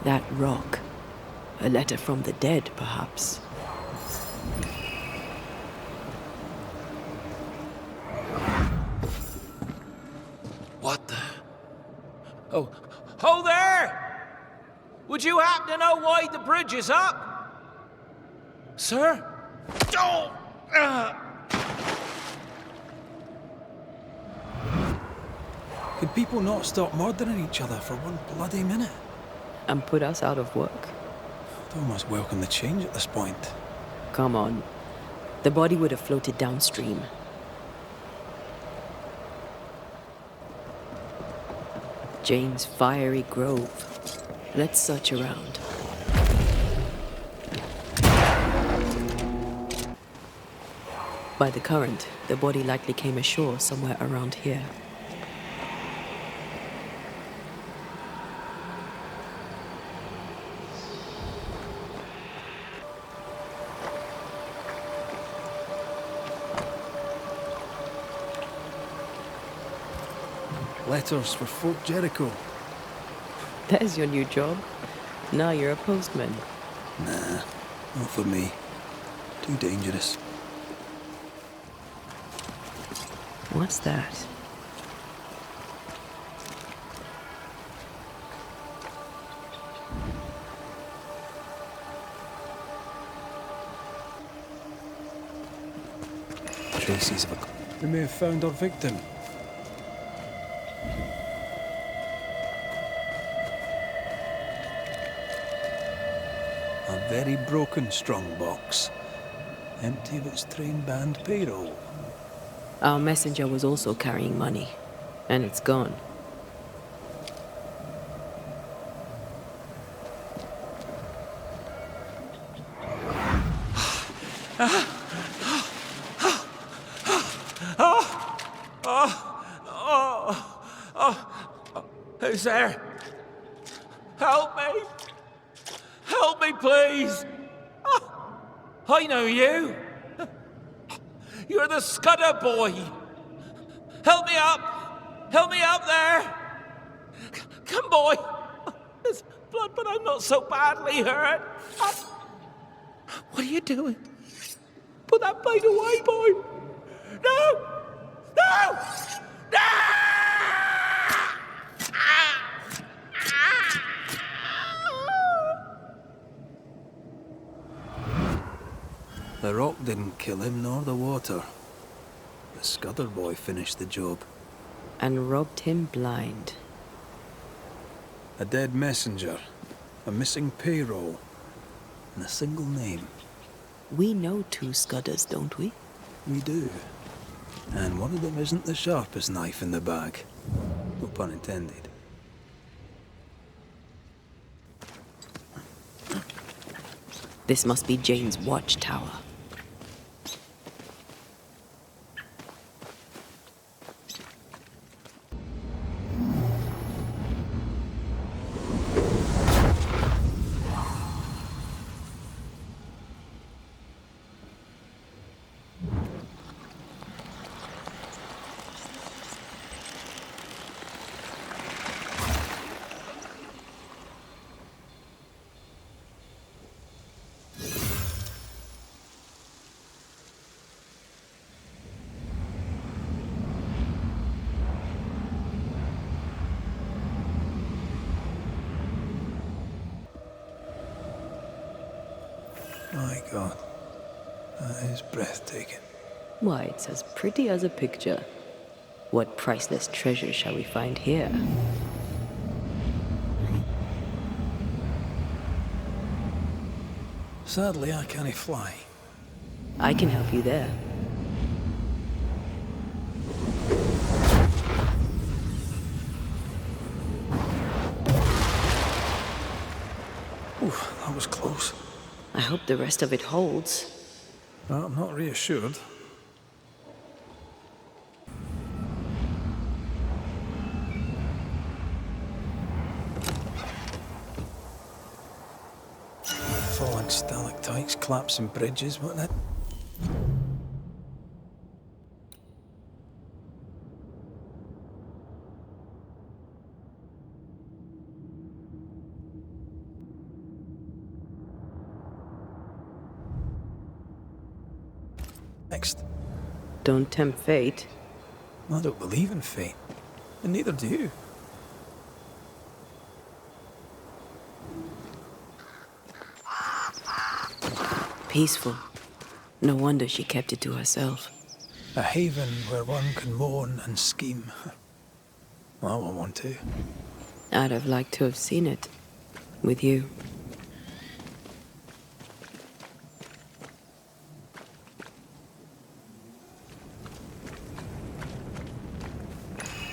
That rock. A letter from the dead, perhaps. What the? Oh, ho there! Would you happen to know why the bridge is up? Sir? Oh! Could people not stop murdering each other for one bloody minute? And put us out of work? I'd almost welcome the change at this point. Come on. The body would have floated downstream. Jane's fiery grove. Let's search around. By the current, the body likely came ashore somewhere around here. Letters for Fort Jericho. There's your new job. Now you're a postman. Nah, not for me. Too dangerous. What's that? Traces of a... We may have found our victim. A very broken strongbox. Empty of its train band payroll. Our messenger was also carrying money, and it's gone. Who's there? Help me! Help me, please! I know you! You're the Scudder boy! Help me up! Help me up there! Come, boy! There's blood, but I'm not so badly hurt. What are you doing? Put that blade away, boy! No! No! No! The rock didn't kill him, nor the water. The Scudder boy finished the job. And robbed him blind. A dead messenger, a missing payroll, and a single name. We know two Scudders, don't we? We do. And one of them isn't the sharpest knife in the bag. No pun intended. This must be Jane's watchtower. My God, that is breathtaking. Why, it's as pretty as a picture. What priceless treasure shall we find here? Sadly, I can't fly. I can help you there. Oof, that was close. I hope the rest of it holds. Well, I'm not reassured. Falling stalactites, collapsing bridges, wasn't it? next? Don't tempt fate. I don't believe in fate, and neither do you. Peaceful. No wonder she kept it to herself. A haven where one can mourn and scheme. Well, I want one too. I'd have liked to have seen it. With you.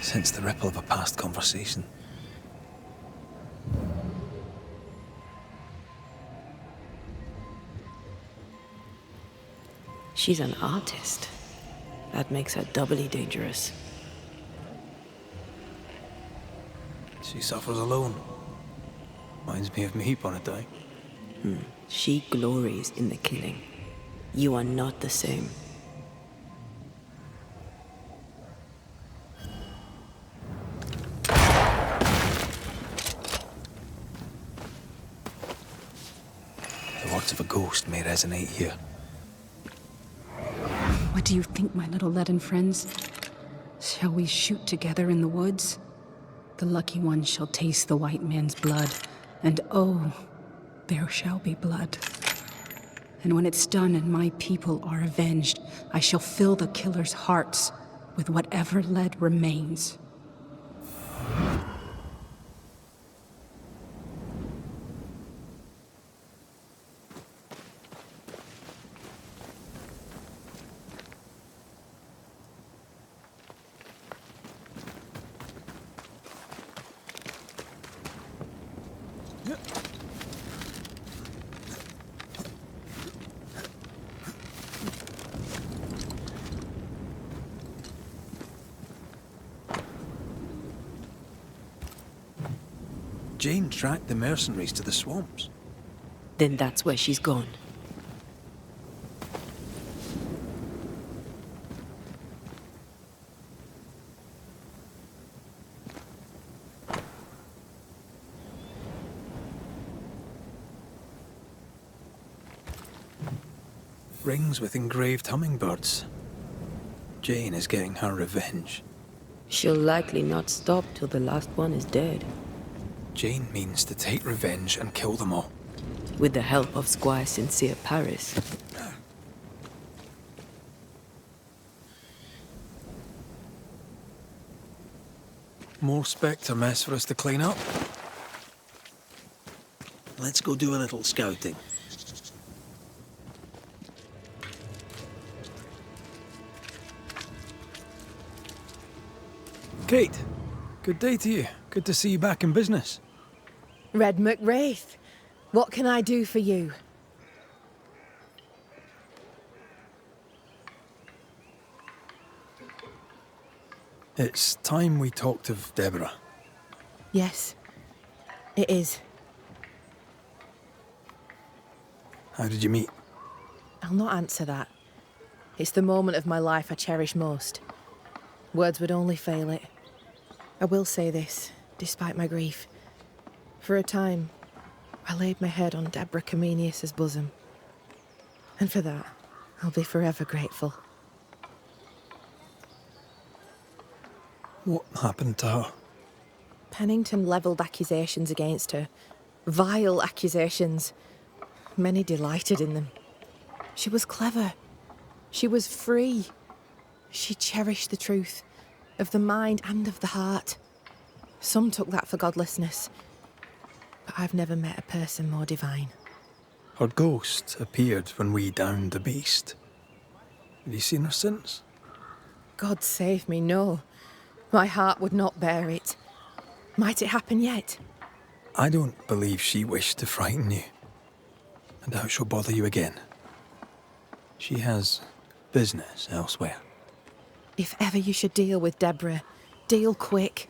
Sense the ripple of a past conversation. She's an artist. That makes her doubly dangerous. She suffers alone. Reminds me of me upon a day. She glories in the killing. You are not the same. The words of a ghost may resonate here. What do you think, my little leaden friends? Shall we shoot together in the woods? The lucky one shall taste the white man's blood, and oh, there shall be blood. And when it's done and my people are avenged, I shall fill the killer's hearts with whatever lead remains. Jane tracked the mercenaries to the swamps. Then that's where she's gone. Rings with engraved hummingbirds. Jane is getting her revenge. She'll likely not stop till the last one is dead. Jane means to take revenge and kill them all. With the help of Squire Sincere Paris. More Spectre mess for us to clean up. Let's go do a little scouting. Kate, good day to you. Good to see you back in business. Red McWraith, what can I do for you? It's time we talked of Deborah. Yes, it is. How did you meet? I'll not answer that. It's the moment of my life I cherish most. Words would only fail it. I will say this, despite my grief. For a time, I laid my head on Deborah Comenius's bosom. And for that, I'll be forever grateful. What happened to her? Pennington levelled accusations against her. Vile accusations. Many delighted in them. She was clever. She was free. She cherished the truth, of the mind and of the heart. Some took that for godlessness, but I've never met a person more divine. Her ghost appeared when we downed the beast. Have you seen her since? God save me, no. My heart would not bear it. Might it happen yet? I don't believe she wished to frighten you. I doubt she'll bother you again. She has business elsewhere. If ever you should deal with Deborah, deal quick.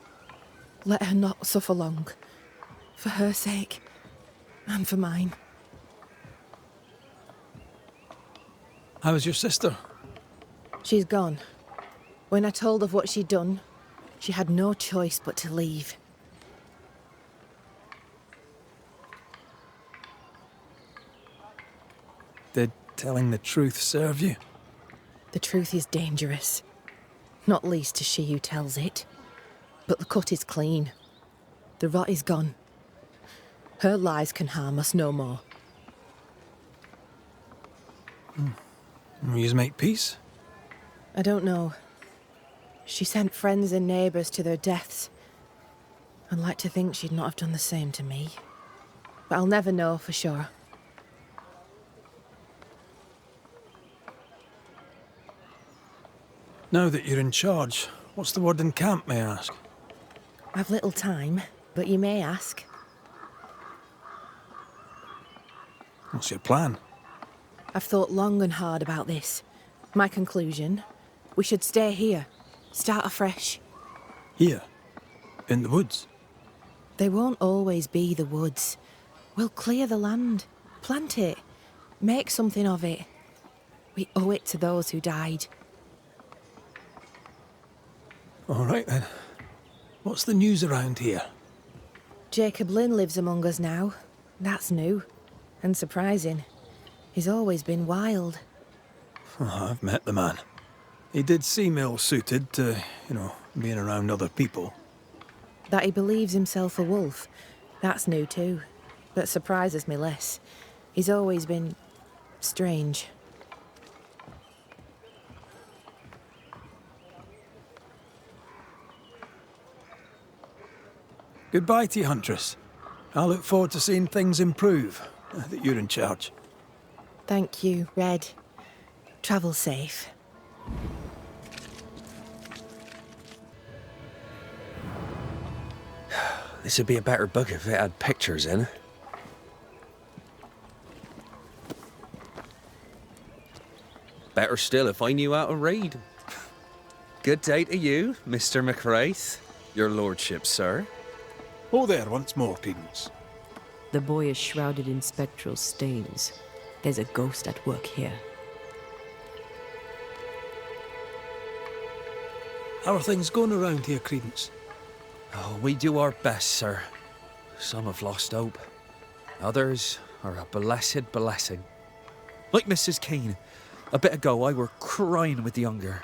Let her not suffer long. For her sake, and for mine. How is your sister? She's gone. When I told of what she'd done, she had no choice but to leave. Did telling the truth serve you? The truth is dangerous, not least to she who tells it. But the cut is clean. The rot is gone. Her lies can harm us no more. Yous make peace? I don't know. She sent friends and neighbours to their deaths. I'd like to think she'd not have done the same to me. But I'll never know for sure. Now that you're in charge, what's the word in camp, may I ask? I've little time, but you may ask. What's your plan? I've thought long and hard about this. My conclusion, we should stay here. Start afresh. Here? In the woods? They won't always be the woods. We'll clear the land, plant it, make something of it. We owe it to those who died. All right then. What's the news around here? Jacob Lynn lives among us now. That's new. And surprising. He's always been wild. Oh, I've met the man. He did seem ill-suited to, being around other people. That he believes himself a wolf, that's new too. But surprises me less. He's always been strange. Goodbye to you, Huntress. I look forward to seeing things improve, that you're in charge. Thank you, Red. Travel safe. This would be a better book if it had pictures in. Better still if I knew how to read. Good day to you, Mr. McWraith. Your lordship, sir. Oh, there once more, Prudence. The boy is shrouded in spectral stains. There's a ghost at work here. How are things going around here, Credence? Oh, we do our best, sir. Some have lost hope. Others are a blessed blessing. Like Mrs. Keane. A bit ago, I were crying with the hunger.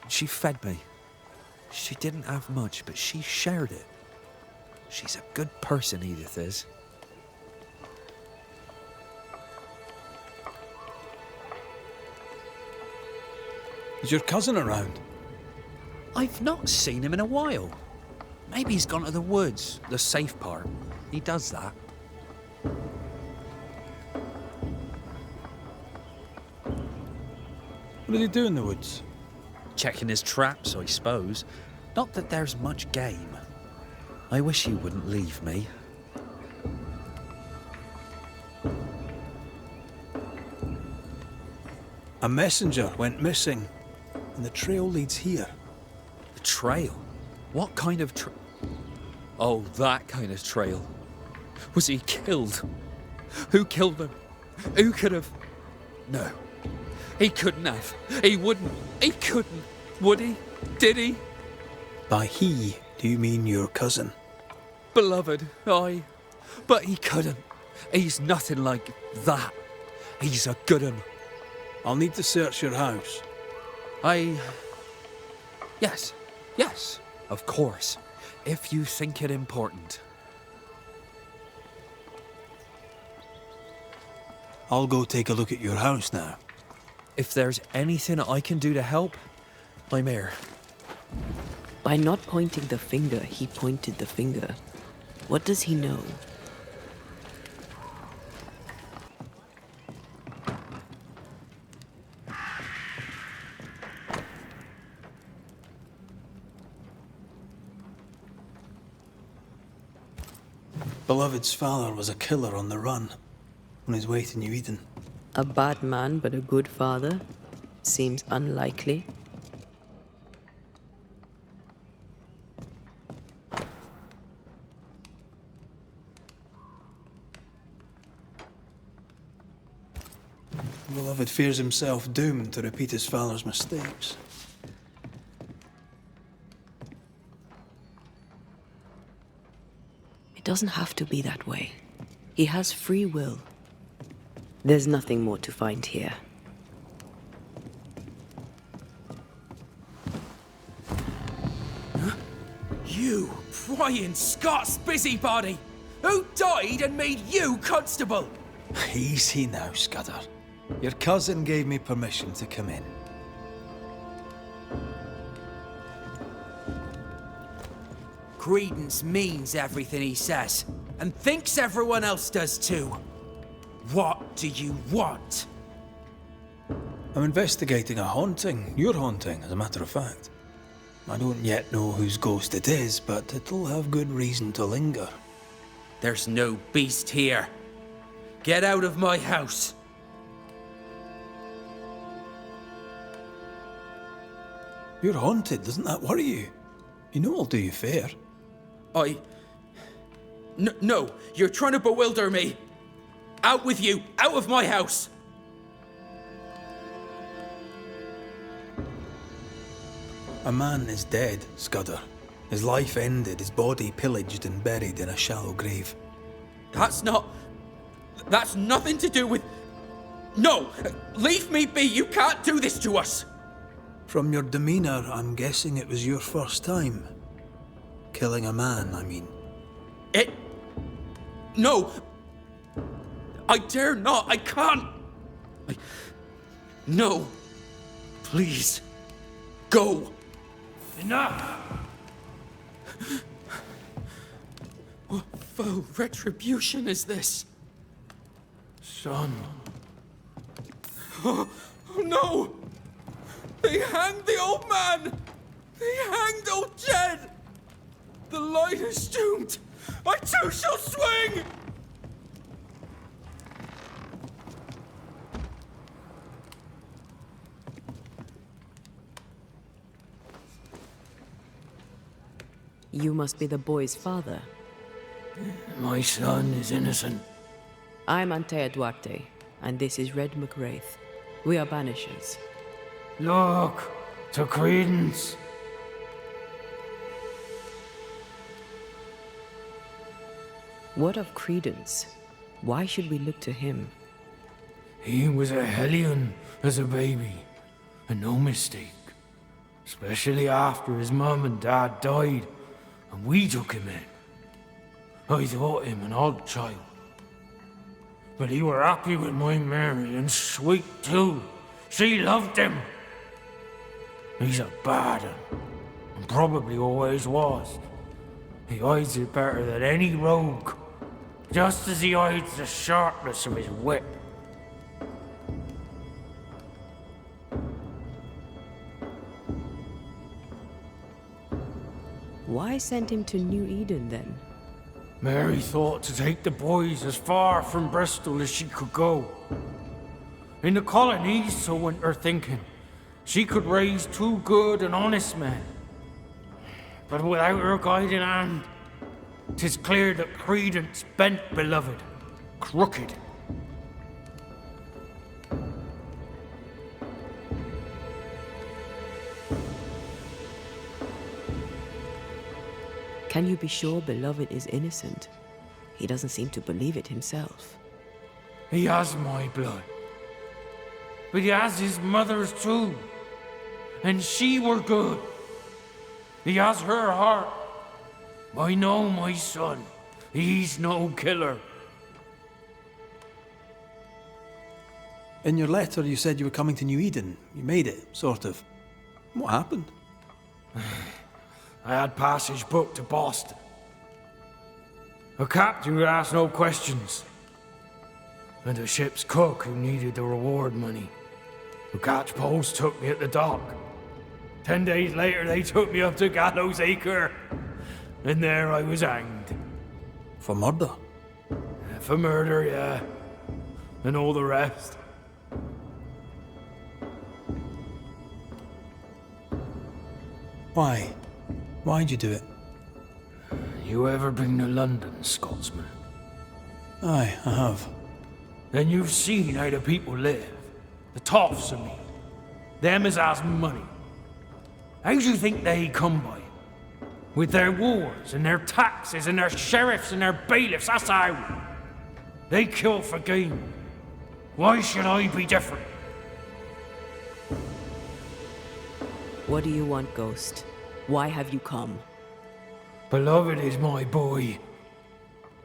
She fed me. She didn't have much, but she shared it. She's a good person, Edith is. Is your cousin around? I've not seen him in a while. Maybe he's gone to the woods, the safe part. He does that. What did he do in the woods? Checking his traps, I suppose. Not that there's much game. I wish he wouldn't leave me. A messenger went missing, and the trail leads here. The trail? What kind of Oh, that kind of trail. Was he killed? Who killed him? Who could have? No. He couldn't have. He wouldn't. He couldn't. Would he? Did he? By he, do you mean your cousin? Beloved, aye. But he couldn't. He's nothing like that. He's a good un. I'll need to search your house. Yes, of course. If you think it important. I'll go take a look at your house now. If there's anything I can do to help, I'm here. By not pointing the finger, he pointed the finger. What does he know? Beloved's father was a killer on the run, on his way to New Eden. A bad man, but a good father? Seems unlikely. Beloved fears himself doomed to repeat his father's mistakes. It doesn't have to be that way. He has free will. There's nothing more to find here. You prying Scots busybody! Who died and made you constable? Easy now, Scudder. Your cousin gave me permission to come in. Credence means everything he says, and thinks everyone else does too. What do you want? I'm investigating a haunting. Your haunting, as a matter of fact. I don't yet know whose ghost it is, but it'll have good reason to linger. There's no beast here. Get out of my house. You're haunted, doesn't that worry you? You know I'll do you fair. No, you're trying to bewilder me. Out with you, out of my house. A man is dead, Scudder. His life ended, his body pillaged and buried in a shallow grave. That's nothing to do with... No! Leave me be! You can't do this to us! From your demeanour, I'm guessing it was your first time. Killing a man, I mean. No! I dare not! I can't! No! Please! Go! Enough! What foul retribution is this? Son. Oh no! They hanged the old man! They hanged old Jed! The light is doomed! I too shall swing! You must be the boy's father. My son is innocent. I'm Antea Duarte, and this is Red McWraith. We are Banishers. Look to Credence. What of Credence? Why should we look to him? He was a hellion as a baby, and no mistake. Especially after his mum and dad died, and we took him in. I thought him an odd child. But he were happy with my Mary, and sweet too. She loved him. He's a bad un, and probably always was. He hides it better than any rogue, just as he hides the sharpness of his whip. Why send him to New Eden then? Mary thought to take the boys as far from Bristol as she could go. In the colonies, so went her thinking, she could raise two good and honest men. But without her guiding hand, 'tis clear that Credence bent beloved, crooked. Can you be sure Beloved is innocent? He doesn't seem to believe it himself. He has my blood. But he has his mother's too. And she were good. He has her heart. I know my son. He's no killer. In your letter, you said you were coming to New Eden. You made it, sort of. What happened? I had passage booked to Boston. A captain would ask no questions. And a ship's cook who needed the reward money. The catch post took me at the dock. 10 days later, they took me up to Gallows Acre. And there I was hanged. For murder? For murder, yeah. And all the rest. Why? Why'd you do it? You ever been to London, Scotsman? Aye, I have. Then you've seen how the people live. The toffs, I mean. Them as has money. How do you think they come by it? With their wars, and their taxes, and their sheriffs, and their bailiffs, that's how. They kill for gain. Why should I be different? What do you want, Ghost? Why have you come? Beloved is my boy.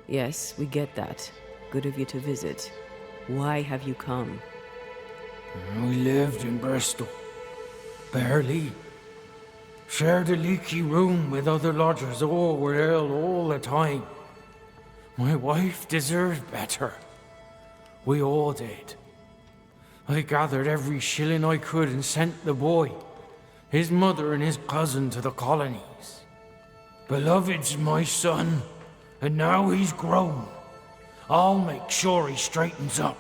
Yes, we get that. Good of you to visit. Why have you come? We lived in Bristol. Barely. Shared a leaky room with other lodgers. All were ill all the time. My wife deserved better. We all did. I gathered every shilling I could and sent the boy, his mother and his cousin to the colonies. Beloved's my son, and now he's grown. I'll make sure he straightens up.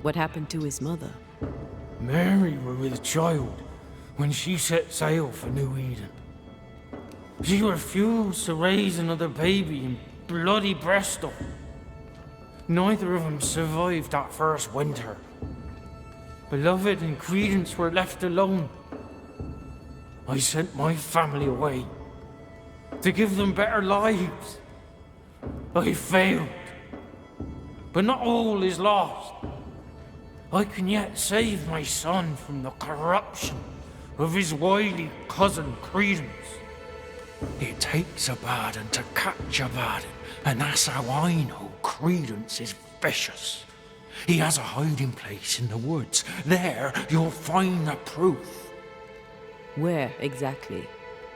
What happened to his mother? Mary were with child when she set sail for New Eden. She refused to raise another baby in bloody Bristol. Neither of them survived that first winter. Beloved and Credence were left alone. I sent my family away to give them better lives. I failed. But not all is lost. I can yet save my son from the corruption of his wily cousin Credence. It takes a Baden to catch a Baden, and that's how I know Credence is vicious. He has a hiding place in the woods. There you'll find the proof. Where exactly?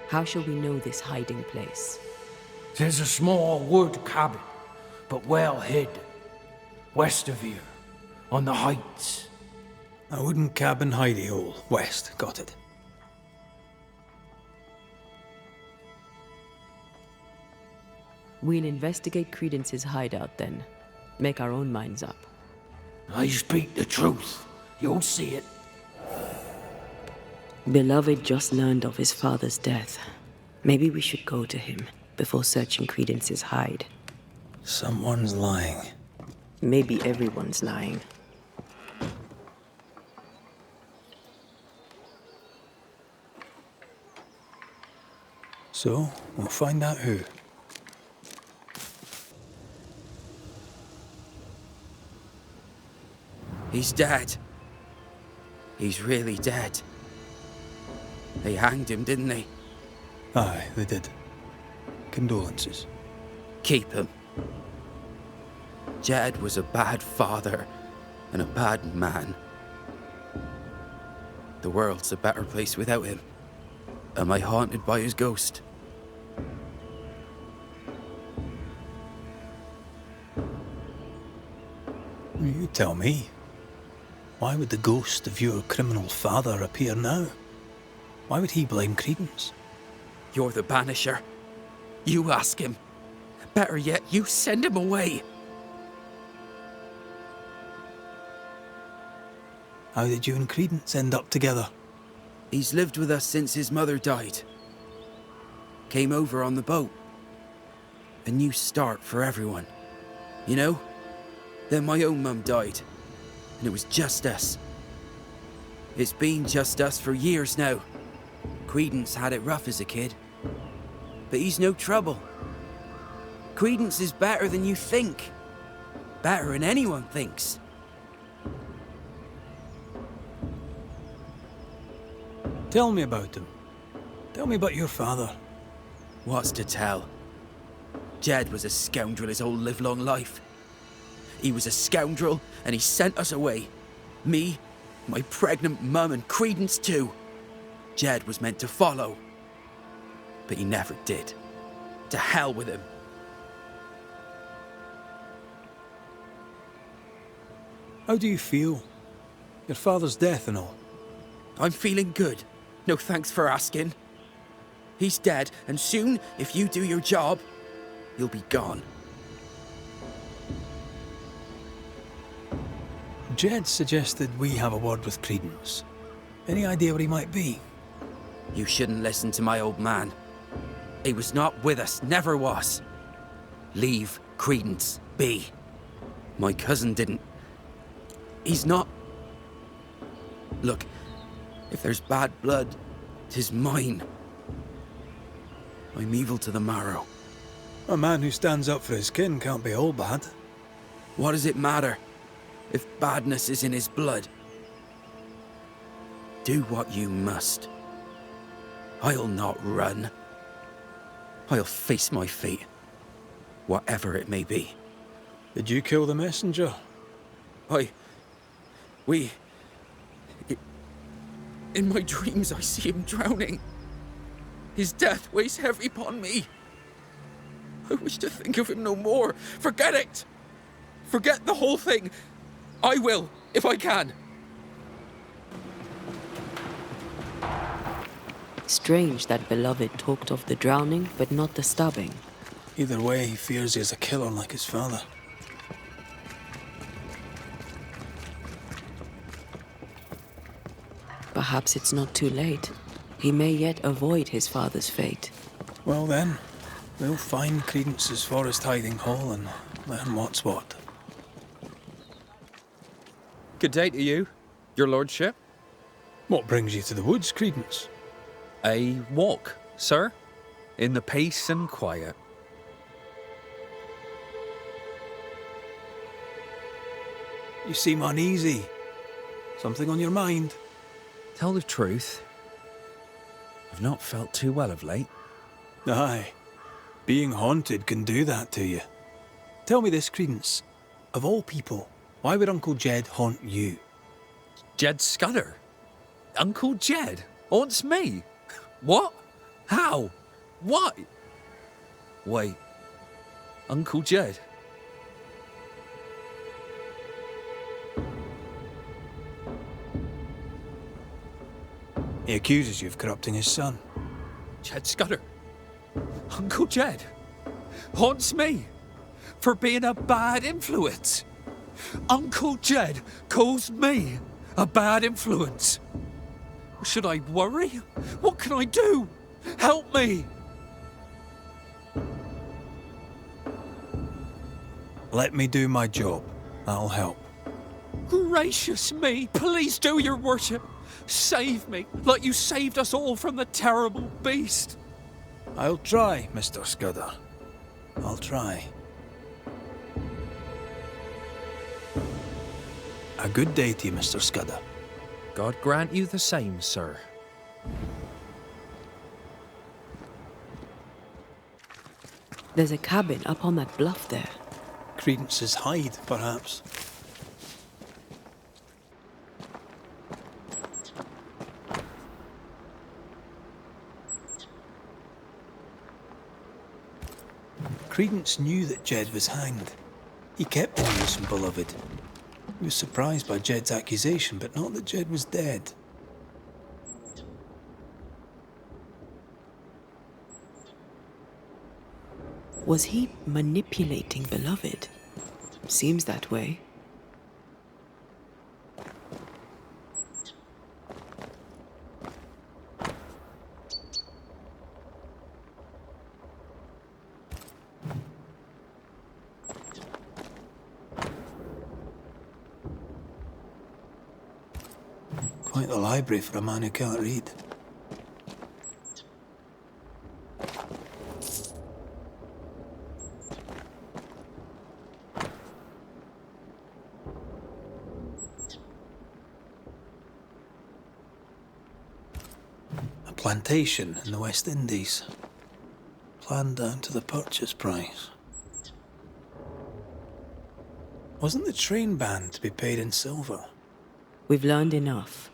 How shall we know this hiding place? There's a small wood cabin, but well hid. West of here, on the heights. A wooden cabin hidey hole. West, got it. We'll investigate Credence's hideout then. Make our own minds up. I speak the truth. You'll see it. Beloved just learned of his father's death. Maybe we should go to him before searching Credence's hide. Someone's lying. Maybe everyone's lying. So, we'll find out who. He's dead. He's really dead. They hanged him, didn't they? Aye, they did. Condolences. Keep him. Jed was a bad father and a bad man. The world's a better place without him. Am I haunted by his ghost? You tell me. Why would the ghost of your criminal father appear now? Why would he blame Credence? You're the Banisher. You ask him. Better yet, you send him away. How did you and Credence end up together? He's lived with us since his mother died. Came over on the boat. A new start for everyone. You know? Then my own mum died. And it was just us. It's been just us for years now. Credence had it rough as a kid. But he's no trouble. Credence is better than you think. Better than anyone thinks. Tell me about him. Tell me about your father. What's to tell? Jed was a scoundrel his whole livelong life. He was a scoundrel, and he sent us away. Me, my pregnant mum, and Credence too. Jed was meant to follow. But he never did. To hell with him. How do you feel? Your father's death and all. I'm feeling good. No thanks for asking. He's dead, and soon, if you do your job, you'll be gone. Jed suggested we have a word with Credence. Any idea where he might be? You shouldn't listen to my old man. He was not with us, never was. Leave Credence be. My cousin didn't. He's not... Look, if there's bad blood, 'tis mine. I'm evil to the marrow. A man who stands up for his kin can't be all bad. What does it matter? if badness is in his blood. Do what you must. I'll not run. I'll face my fate, whatever it may be. Did you kill the messenger? In my dreams I see him drowning. His death weighs heavy upon me. I wish to think of him no more. Forget it! Forget the whole thing. I will, if I can. Strange that Beloved talked of the drowning, but not the stabbing. Either way, he fears he is a killer like his father. Perhaps it's not too late. He may yet avoid his father's fate. Well then, we'll find Credence's forest hiding hole and learn what's what. Good day to you, your lordship. What brings you to the woods, Credence? A walk, sir, in the peace and quiet. You seem uneasy. Something on your mind? Tell the truth, I've not felt too well of late. Aye. Being haunted can do that to you. Tell me this, Credence. Of all people, why would Uncle Jed haunt you? Jed Scudder? Uncle Jed haunts me? What? How? Why? Wait. Uncle Jed? He accuses you of corrupting his son. Jed Scudder? Uncle Jed haunts me for being a bad influence. Uncle Jed calls me a bad influence. Should I worry? What can I do? Help me! Let me do my job. That'll help. Gracious me, please do, your worship. Save me, like you saved us all from the terrible beast. I'll try, Mr. Scudder. I'll try. A good day to you, Mr. Scudder. God grant you the same, sir. There's a cabin up on that bluff there. Credence's hide, perhaps. Credence knew that Jed was hanged. He kept the news from Beloved. He was surprised by Jed's accusation, but not that Jed was dead. Was he manipulating Beloved? Seems that way. Quite the library for a man who can't read. A plantation in the West Indies. Planned down to the purchase price. Wasn't the train band to be paid in silver? We've learned enough.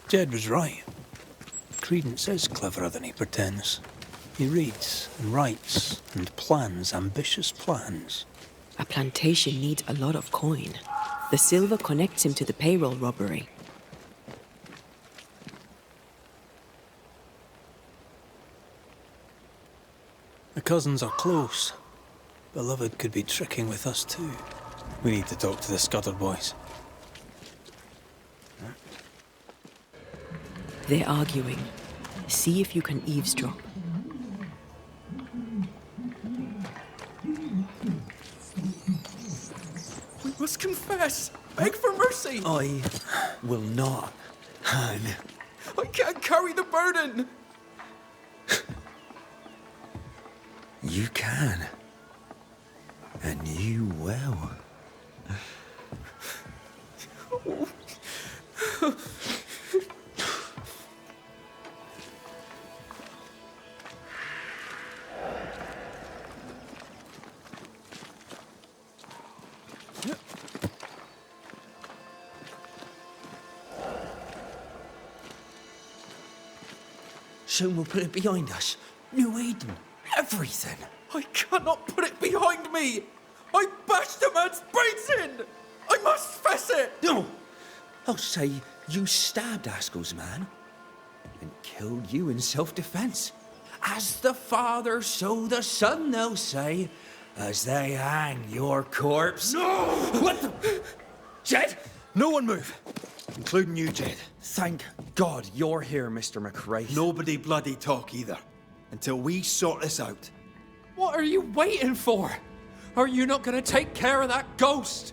Jed was right. Credence is cleverer than he pretends. He reads and writes and plans ambitious plans. A plantation needs a lot of coin. The silver connects him to the payroll robbery. The cousins are close. Beloved could be tricking with us too. We need to talk to the Scudder boys. They're arguing. See if you can eavesdrop. must confess. Beg for mercy. I will not hang. I can't carry the burden. You can. And you will. Soon we'll put it behind us. New Eden, everything. I cannot put it behind me. I bashed a man's brains in. I must fess it. No! I'll say you stabbed Askell's man and killed you in self-defense. As the Father, so the Son, they'll say, as they hang your corpse. No! What the? Jed? No one move, including you, Jed. Thank God you're here, Mr. McRae. Nobody bloody talk either, until we sort this out. What are you waiting for? Are you not going to take care of that ghost?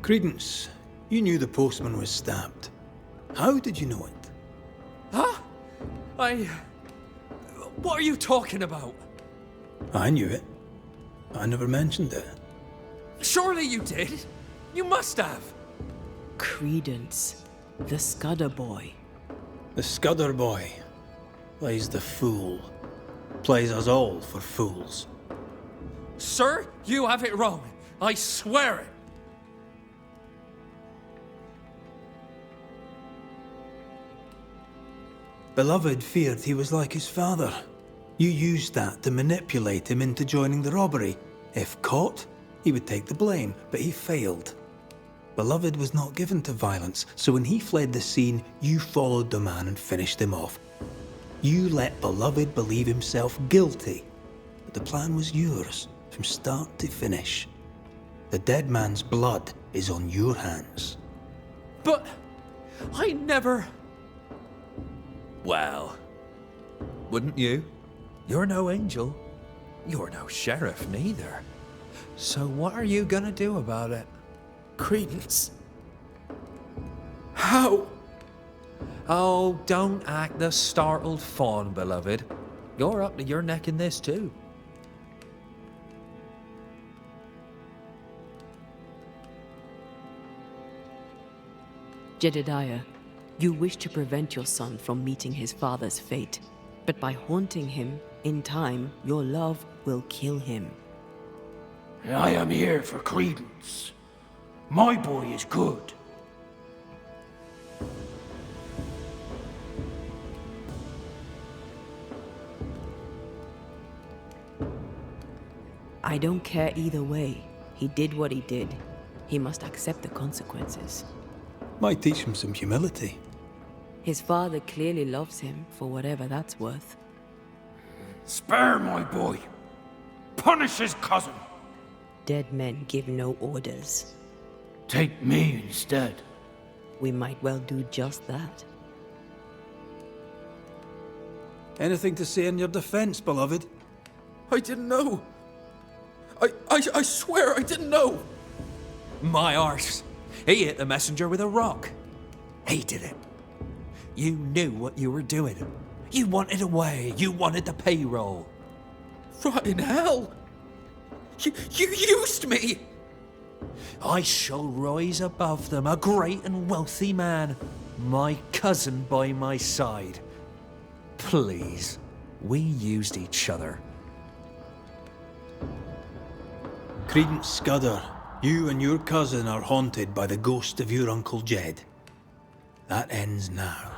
Credence, you knew the postman was stabbed. How did you know it? Huh? What are you talking about? I knew it. I never mentioned it. Surely you did. You must have. Credence, the Scudder boy. The Scudder boy plays the fool. Plays us all for fools. Sir, you have it wrong. I swear it. Beloved feared he was like his father. You used that to manipulate him into joining the robbery. If caught, he would take the blame, but he failed. Beloved was not given to violence, so when he fled the scene, you followed the man and finished him off. You let Beloved believe himself guilty, but the plan was yours, from start to finish. The dead man's blood is on your hands. But I never... Well, wouldn't you? You're no angel. You're no sheriff neither. So what are you gonna do about it? Credence. How? Oh, don't act the startled fawn, beloved. You're up to your neck in this too. Jedediah, you wish to prevent your son from meeting his father's fate, but by haunting him, in time, your love will kill him. I am here for Credence. My boy is good. I don't care either way. He did what he did. He must accept the consequences. Might teach him some humility. His father clearly loves him, for whatever that's worth. Spare my boy. Punish his cousin. Dead men give no orders. Take me instead. We might well do just that. Anything to say in your defense, beloved? I didn't know. I swear I didn't know. My arse. He hit the messenger with a rock. He did it. You knew what you were doing. You wanted away. You wanted the payroll. Rotting hell. You used me. I shall rise above them, a great and wealthy man. My cousin by my side. Please, we used each other. Credence Scudder, you and your cousin are haunted by the ghost of your Uncle Jed. That ends now.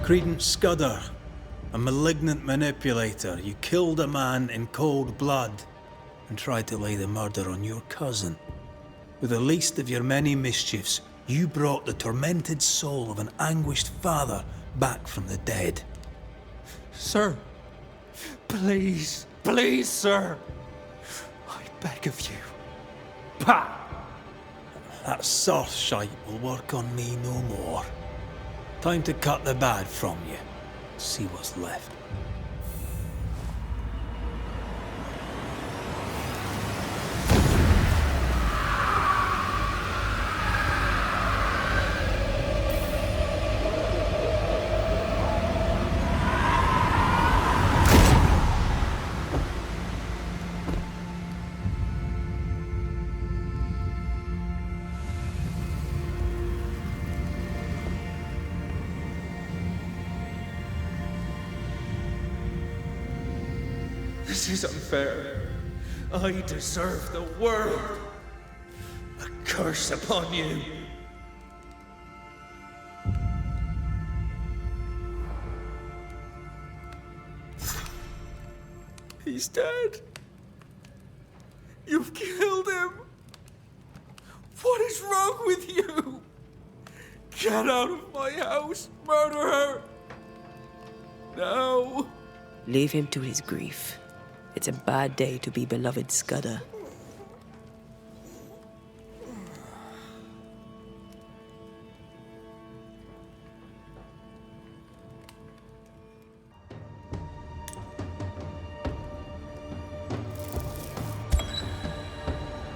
Credence Scudder, a malignant manipulator, you killed a man in cold blood and tried to lay the murder on your cousin. With the least of your many mischiefs, you brought the tormented soul of an anguished father back from the dead. Sir, please, Please, sir. I beg of you. Pah! That soft shite will work on me no more. Time to cut the bad from you. See what's left. This is unfair. I deserve the world. A curse upon you. He's dead. You've killed him. What is wrong with you? Get out of my house, murderer. No. Leave him to his grief. It's a bad day to be beloved Scudder.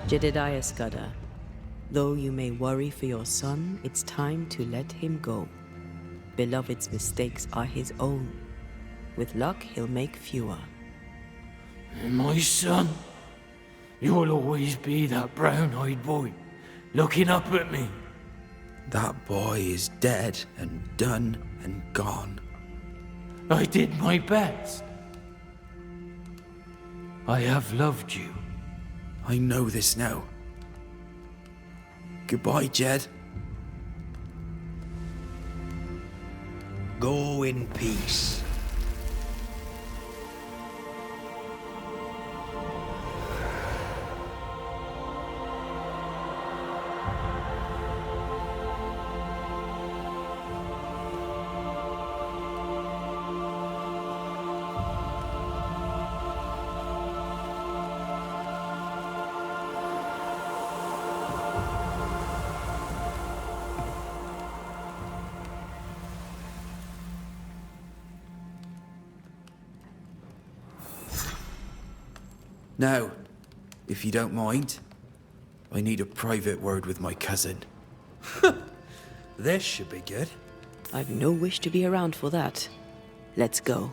Jedediah Scudder, though you may worry for your son, it's time to let him go. Beloved's mistakes are his own. With luck, he'll make fewer. My son, you'll always be that brown-eyed boy, looking up at me. That boy is dead and done and gone. I did my best. I have loved you. I know this now. Goodbye, Jed. Go in peace. Now, if you don't mind, I need a private word with my cousin. This should be good. I've no wish to be around for that. Let's go.